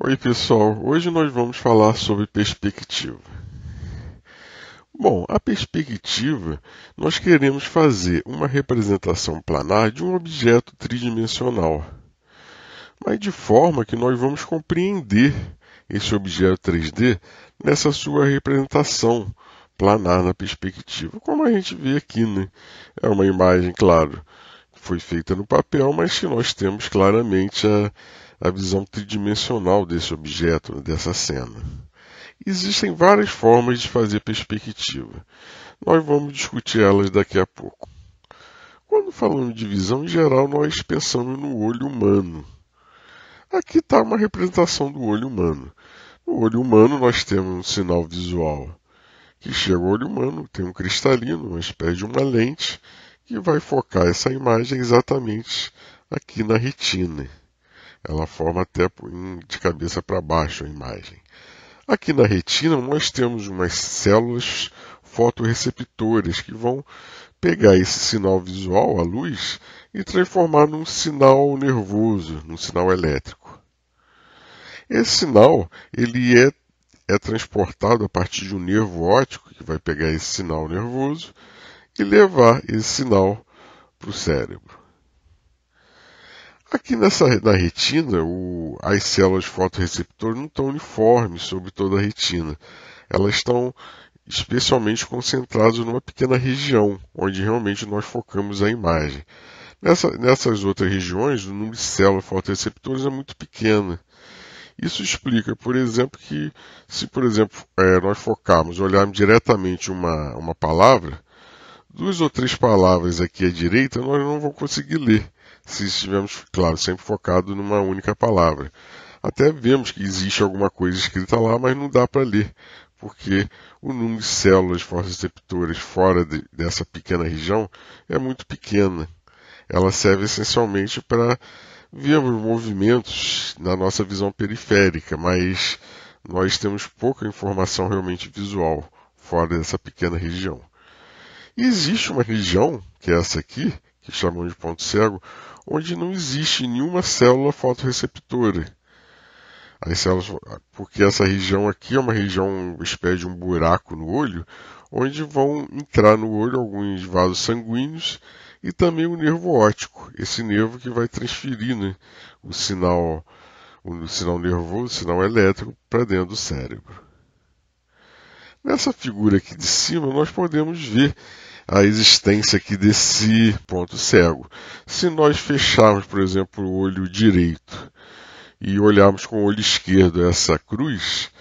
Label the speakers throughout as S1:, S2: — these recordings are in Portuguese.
S1: Oi pessoal, hoje nós vamos falar sobre perspectiva. Bom, a perspectiva, nós queremos fazer uma representação planar de um objeto tridimensional, mas de forma que nós vamos compreender esse objeto 3D nessa sua representação planar na perspectiva, como a gente vê aqui, né? É uma imagem, claro, que foi feita no papel, mas que nós temos claramente a visão tridimensional desse objeto, né, dessa cena. Existem várias formas de fazer perspectiva. Nós vamos discutir elas daqui a pouco. Quando falamos de visão, em geral, nós pensamos no olho humano. Aqui está uma representação do olho humano. No olho humano, nós temos um sinal visual que chega ao olho humano, tem um cristalino, uma espécie de uma lente, que vai focar essa imagem exatamente aqui na retina. Ela forma até de cabeça para baixo a imagem. Aqui na retina nós temos umas células fotorreceptoras que vão pegar esse sinal visual, a luz, e transformar num sinal nervoso, num sinal elétrico. Esse sinal ele é transportado a partir de um nervo óptico que vai pegar esse sinal nervoso e levar esse sinal para o cérebro. Aqui na retina, as células fotorreceptoras não estão uniformes sobre toda a retina. Elas estão especialmente concentradas numa pequena região, onde realmente nós focamos a imagem. Nessas outras regiões, o número de células fotorreceptoras é muito pequeno. Isso explica, por exemplo, que se, por exemplo, nós focarmos, olharmos diretamente uma palavra, 2 ou 3 palavras aqui à direita nós não vamos conseguir ler, se estivermos, claro, sempre focado numa única palavra. Até vemos que existe alguma coisa escrita lá, mas não dá para ler, porque o número de células fotorreceptoras fora dessa pequena região é muito pequena. Ela serve essencialmente para vermos movimentos na nossa visão periférica, mas nós temos pouca informação realmente visual fora dessa pequena região. E existe uma região, que é essa aqui, que chamamos de ponto cego, onde não existe nenhuma célula fotorreceptora. As células, porque essa região aqui é uma região, uma espécie de um buraco no olho, onde vão entrar no olho alguns vasos sanguíneos e também o nervo óptico, esse nervo que vai transferir, né, o sinal nervoso, o sinal elétrico, para dentro do cérebro. Nessa figura aqui de cima, nós podemos ver a existência aqui desse ponto cego. Se nós fecharmos, por exemplo, o olho direito e olharmos com o olho esquerdo essa cruz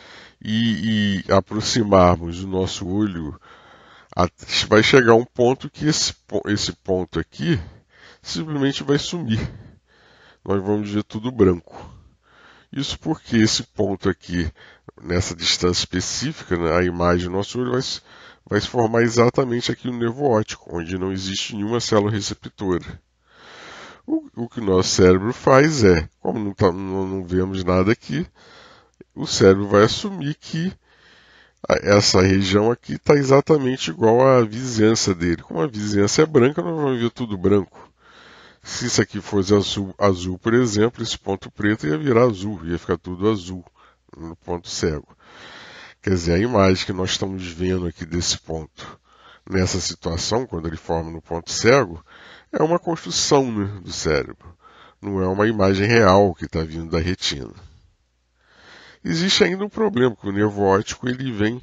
S1: e aproximarmos o nosso olho, vai chegar um ponto que esse ponto aqui simplesmente vai sumir. Nós vamos ver tudo branco. Isso porque esse ponto aqui, nessa distância específica, né, a imagem do nosso olho vai se formar exatamente aqui no nervo óptico, onde não existe nenhuma célula receptora. O que o nosso cérebro faz é, como não vemos nada aqui, o cérebro vai assumir que essa região aqui está exatamente igual à vizinhança dele. Como a vizinhança é branca, nós vamos ver tudo branco. Se isso aqui fosse azul, por exemplo, esse ponto preto ia virar azul, ia ficar tudo azul no ponto cego. Quer dizer, a imagem que nós estamos vendo aqui desse ponto, nessa situação, quando ele forma no ponto cego, é uma construção, né, do cérebro. Não é uma imagem real que está vindo da retina. Existe ainda um problema, que o nervo óptico ele vem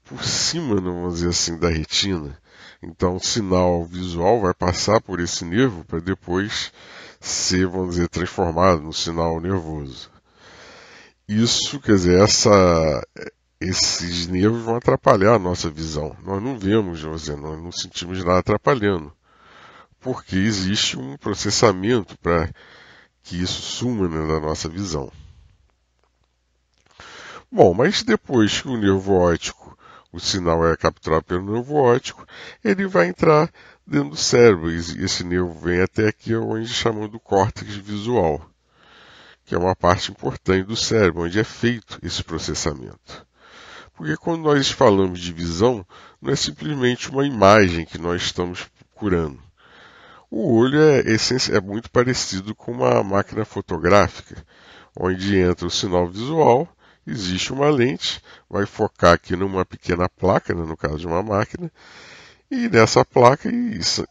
S1: por cima, vamos dizer assim, da retina. Então, o sinal visual vai passar por esse nervo para depois ser, vamos dizer, transformado no sinal nervoso. Isso, quer dizer, esses nervos vão atrapalhar a nossa visão. Nós não vemos, nós não sentimos nada atrapalhando, porque existe um processamento para que isso suma, né, da nossa visão. Bom, mas depois que o nervo óptico, o sinal é capturado pelo nervo óptico, ele vai entrar dentro do cérebro. E esse nervo vem até aqui, onde chamamos do córtex visual, que é uma parte importante do cérebro, onde é feito esse processamento. Porque quando nós falamos de visão, não é simplesmente uma imagem que nós estamos procurando. O olho é muito parecido com uma máquina fotográfica, onde entra o sinal visual, existe uma lente, vai focar aqui numa pequena placa, né, no caso de uma máquina, e nessa placa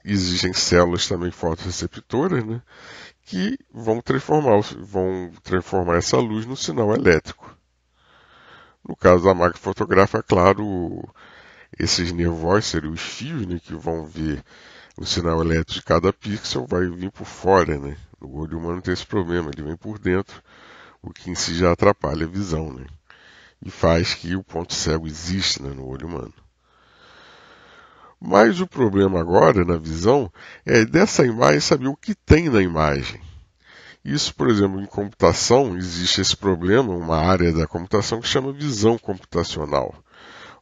S1: existem células também fotorreceptoras, né, que vão transformar essa luz no sinal elétrico. No caso da máquina fotográfica, claro, esses nervóis seriam os fios, né, que vão ver o sinal elétrico de cada pixel, vai vir por fora, né? No olho humano tem esse problema, ele vem por dentro, o que em si já atrapalha a visão, né? E faz que o ponto cego exista, né, no olho humano. Mas o problema agora na visão é dessa imagem saber o que tem na imagem. Isso, por exemplo, em computação existe esse problema, uma área da computação que chama visão computacional,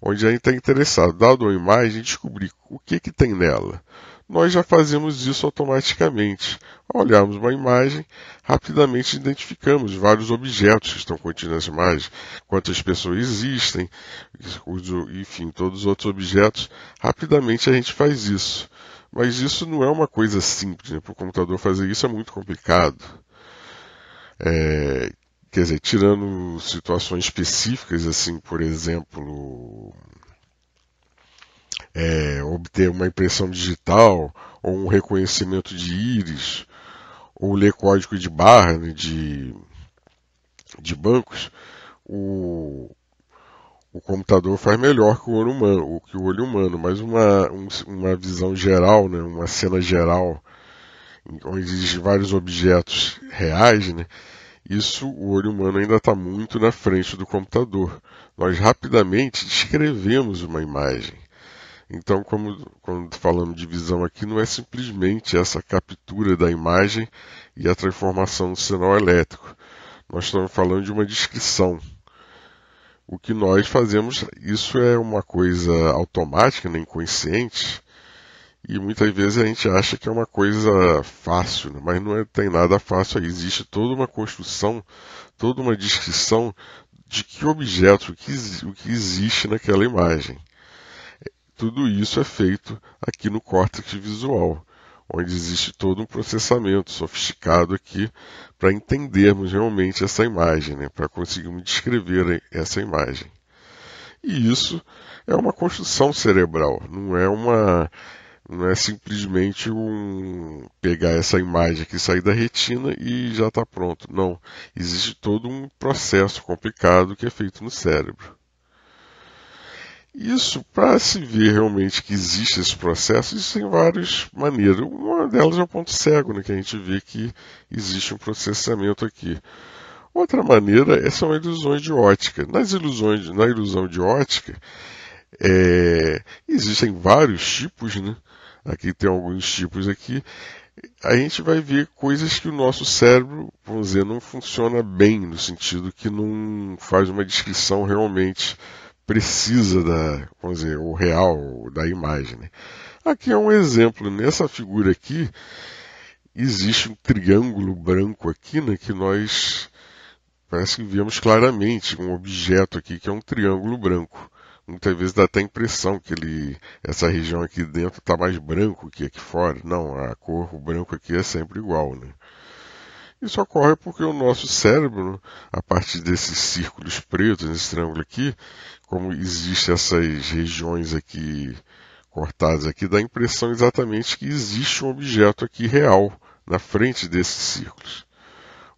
S1: onde a gente está interessado, dado uma imagem, em descobrir o que tem nela. Nós já fazemos isso automaticamente. Ao olharmos uma imagem, rapidamente identificamos vários objetos que estão contidos nessa imagem, quantas pessoas existem, enfim, todos os outros objetos. Rapidamente a gente faz isso. Mas isso não é uma coisa simples, né? Para o computador fazer isso é muito complicado. Quer dizer, tirando situações específicas, assim, por exemplo, obter uma impressão digital, ou um reconhecimento de íris, ou ler código de barra, né, de bancos, o computador faz melhor que o olho humano, mas uma visão geral, né, uma cena geral, onde existem vários objetos reais, né, isso o olho humano ainda está muito na frente do computador. Nós rapidamente descrevemos uma imagem. Então, quando falamos de visão aqui, não é simplesmente essa captura da imagem e a transformação do sinal elétrico. Nós estamos falando de uma descrição. O que nós fazemos, isso é uma coisa automática, né, inconsciente, e muitas vezes a gente acha que é uma coisa fácil, né, mas não tem nada fácil aí. Existe toda uma construção, toda uma descrição de que objeto, o que existe naquela imagem. Tudo isso é feito aqui no córtex visual, onde existe todo um processamento sofisticado aqui para entendermos realmente essa imagem, né? Para conseguirmos descrever essa imagem. E isso é uma construção cerebral, não é simplesmente pegar essa imagem aqui, sair da retina e já está pronto. Não, existe todo um processo complicado que é feito no cérebro. Isso, para se ver realmente que existe esse processo, isso tem várias maneiras. Uma delas é o ponto cego, né, que a gente vê que existe um processamento aqui. Outra maneira são ilusões de ótica. Na ilusão de ótica, existem vários tipos, né? Aqui tem alguns tipos aqui. A gente vai ver coisas que o nosso cérebro, vamos dizer, não funciona bem, no sentido que não faz uma descrição realmente precisa vamos dizer, o real da imagem. Né? Aqui é um exemplo. Nessa figura aqui, existe um triângulo branco aqui, né, que nós parece que vemos claramente um objeto aqui que é um triângulo branco. Muitas vezes dá até a impressão que essa região aqui dentro está mais branco que aqui fora. Não, o branco aqui é sempre igual. Né? Isso ocorre porque o nosso cérebro, a partir desses círculos pretos, nesse triângulo aqui, como existem essas regiões aqui cortadas aqui, dá a impressão exatamente que existe um objeto aqui real na frente desses círculos.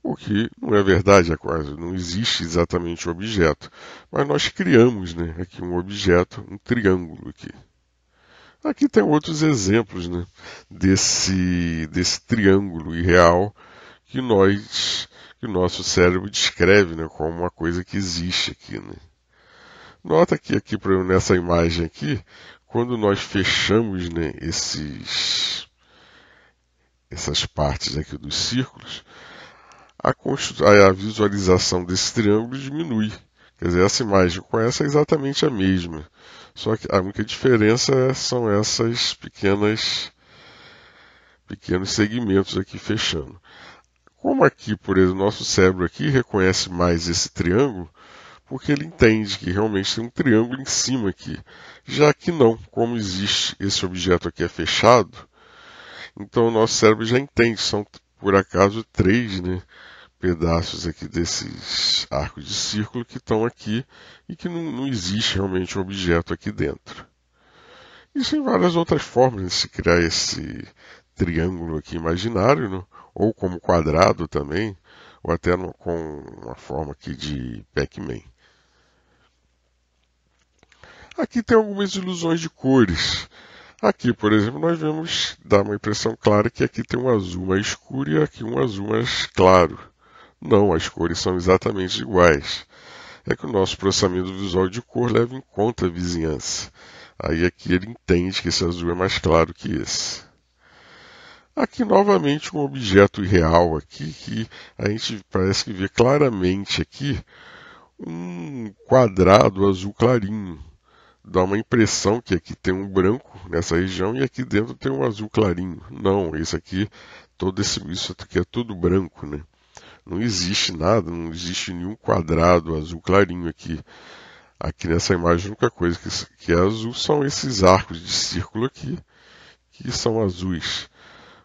S1: O que não é verdade, não existe exatamente o objeto, mas nós criamos, né, aqui um objeto, um triângulo aqui. Aqui tem outros exemplos, né, desse triângulo irreal que o nosso cérebro descreve, né, como uma coisa que existe aqui, né. Nota que aqui, por exemplo, nessa imagem aqui, quando nós fechamos, né, essas partes aqui dos círculos, a visualização desse triângulo diminui. Quer dizer, essa imagem com essa é exatamente a mesma. Só que a única diferença são essas pequenos segmentos aqui fechando. Como aqui, por exemplo, nosso cérebro aqui reconhece mais esse triângulo, porque ele entende que realmente tem um triângulo em cima aqui. Já que não, como existe esse objeto aqui é fechado, então o nosso cérebro já entende, são por acaso 3, né, pedaços aqui desses arcos de círculo que estão aqui e que não existe realmente um objeto aqui dentro. Existem várias outras formas de se criar esse triângulo aqui imaginário, né? Ou como quadrado também, ou até com uma forma aqui de Pac-Man. Aqui tem algumas ilusões de cores. Aqui, por exemplo, nós vemos, dá uma impressão clara que aqui tem um azul mais escuro e aqui um azul mais claro. Não, as cores são exatamente iguais. É que o nosso processamento visual de cor leva em conta a vizinhança. Aí aqui ele entende que esse azul é mais claro que esse. Aqui novamente um objeto irreal aqui que a gente parece que vê claramente aqui um quadrado azul clarinho. Dá uma impressão que aqui tem um branco nessa região e aqui dentro tem um azul clarinho. Não, isso aqui é tudo branco, né? Não existe nada, não existe nenhum quadrado azul clarinho aqui. Aqui nessa imagem a única coisa que é azul são esses arcos de círculo aqui, que são azuis.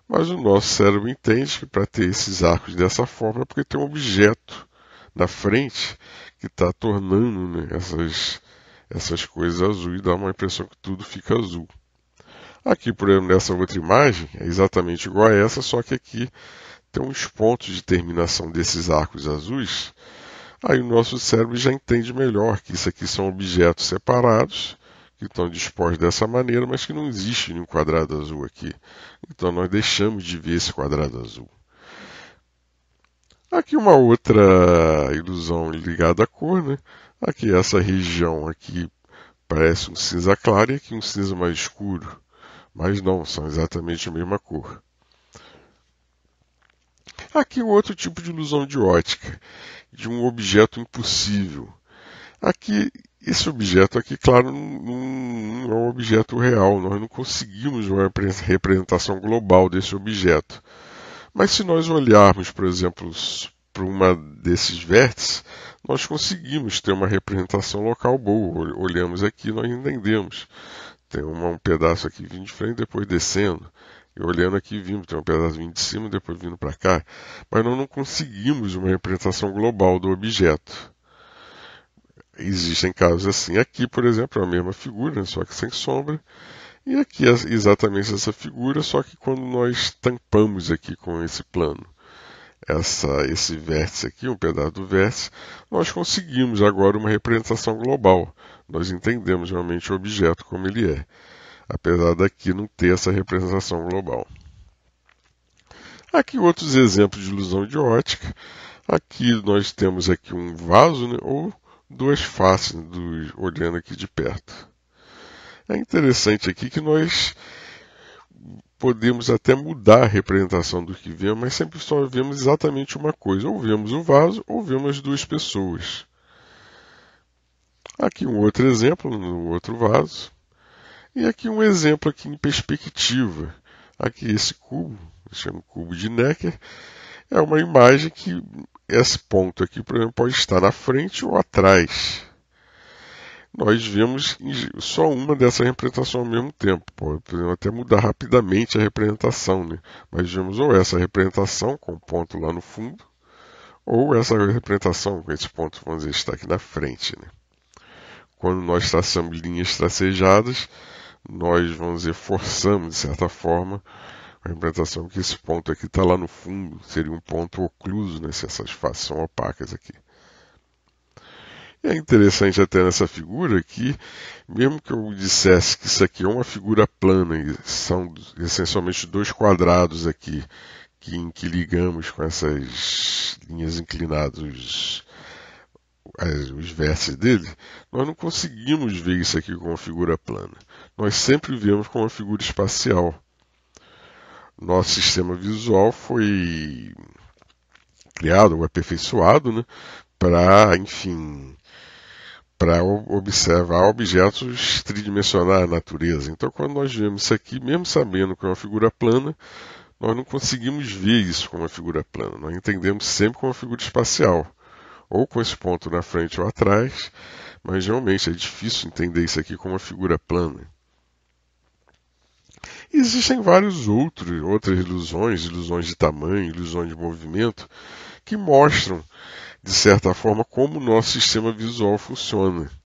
S1: Mas o nosso cérebro entende que para ter esses arcos dessa forma é porque tem um objeto na frente que está tornando, né, essas coisas azuis, dá uma impressão que tudo fica azul. Aqui, por exemplo, nessa outra imagem, é exatamente igual a essa, só que aqui tem uns pontos de terminação desses arcos azuis. Aí o nosso cérebro já entende melhor que isso aqui são objetos separados, que estão dispostos dessa maneira, mas que não existe nenhum quadrado azul aqui. Então nós deixamos de ver esse quadrado azul. Aqui uma outra ilusão ligada à cor, né? Aqui essa região aqui parece um cinza claro e aqui um cinza mais escuro. Mas não, são exatamente a mesma cor. Aqui outro tipo de ilusão de ótica, de um objeto impossível. Aqui, esse objeto aqui, claro, não é um objeto real, nós não conseguimos uma representação global desse objeto. Mas se nós olharmos, por exemplo, para uma desses vértices, nós conseguimos ter uma representação local boa. Olhamos aqui, nós entendemos. Tem um pedaço aqui vindo de frente, depois descendo. E olhando aqui, vimos, tem um pedaço vindo de cima, depois vindo para cá. Mas nós não conseguimos uma representação global do objeto. Existem casos assim. Aqui, por exemplo, é a mesma figura, só que sem sombra. E aqui é exatamente essa figura, só que quando nós tampamos aqui com esse plano esse vértice aqui, um pedaço do vértice, nós conseguimos agora uma representação global. Nós entendemos realmente o objeto como ele é, apesar daqui não ter essa representação global. Aqui outros exemplos de ilusão de ótica. Aqui nós temos aqui um vaso, né, ou duas faces, olhando aqui de perto. É interessante aqui que nós podemos até mudar a representação do que vemos, mas sempre só vemos exatamente uma coisa. Ou vemos o vaso, ou vemos as duas pessoas. Aqui um outro exemplo, no outro vaso. E aqui um exemplo aqui em perspectiva. Aqui esse cubo, chama cubo de Necker, é uma imagem que esse ponto aqui, por exemplo, pode estar na frente ou atrás. Nós vemos só uma dessa representação ao mesmo tempo. Podemos até mudar rapidamente a representação, né? Mas vemos ou essa representação com o ponto lá no fundo, ou essa representação com esse ponto, vamos dizer, está aqui na frente, né? Quando nós traçamos linhas tracejadas, nós, vamos dizer, forçamos, de certa forma, a representação que esse ponto aqui está lá no fundo, seria um ponto ocluso, né, se essas faces são opacas aqui. É interessante até nessa figura que, mesmo que eu dissesse que isso aqui é uma figura plana, e são essencialmente dois quadrados aqui, em que ligamos com essas linhas inclinadas os vértices dele, nós não conseguimos ver isso aqui como uma figura plana. Nós sempre vemos como uma figura espacial. Nosso sistema visual foi criado ou aperfeiçoado, né, para, enfim, para observar objetos tridimensionais na natureza. Então, quando nós vemos isso aqui, mesmo sabendo que é uma figura plana, nós não conseguimos ver isso como uma figura plana. Nós entendemos sempre como uma figura espacial, ou com esse ponto na frente ou atrás, mas realmente é difícil entender isso aqui como uma figura plana. Existem várias outras ilusões de tamanho, ilusões de movimento, que mostram, de certa forma, como o nosso sistema visual funciona.